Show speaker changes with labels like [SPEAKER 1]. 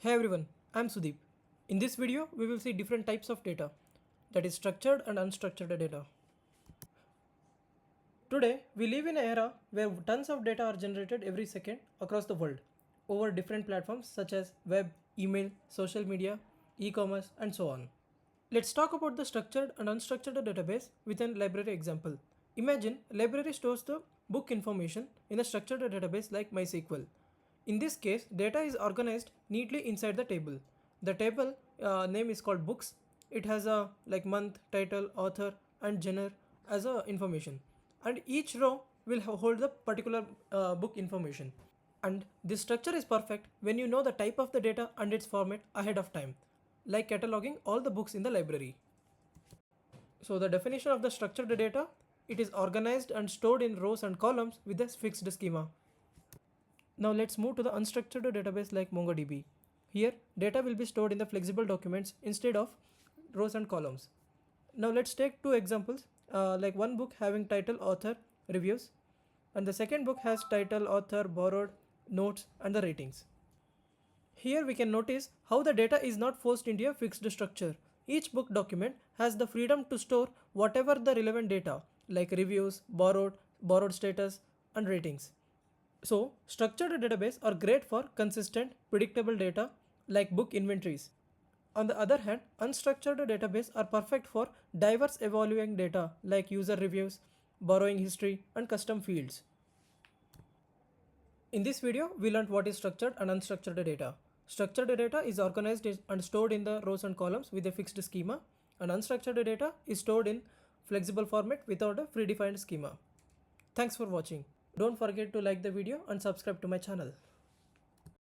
[SPEAKER 1] Hey everyone, I'm Sudeep. In this video, we will see different types of data, that is structured and unstructured data. Today, we live in an era where tons of data are generated every second across the world over different platforms such as web, email, social media, e-commerce, and so on. Let's talk about the structured and unstructured database with an library example. Imagine a library stores the book information in a structured database like MySQL. In this case, data is organized neatly inside the table. The table name is called books. It has a like month, title, author, and genre as a information, and each row will hold the particular book information. And this structure is perfect when you know the type of the data and its format ahead of time, like cataloging all the books in the library. So the definition of the structured data, it is organized and stored in rows and columns with a fixed schema. Now let's move to the unstructured database like Mongo DB. Here, data will be stored in the flexible documents instead of rows and columns. Now let's take two examples, like one book having title, author, reviews, and the second book has title, author, borrowed, notes, and the ratings. Here we can notice how the data is not forced into a fixed structure. Each book document has the freedom to store whatever the relevant data like reviews, borrowed status, and ratings. So, structured database are great for consistent, predictable data like book inventories. On the other hand, unstructured database are perfect for diverse evaluating data like user reviews, borrowing history, and custom fields. In this video, we learned what is structured and unstructured data. Structured data is organized and stored in the rows and columns with a fixed schema, and unstructured data is stored in flexible format without a predefined schema. Thanks for watching. Don't forget to like the video and subscribe to my channel.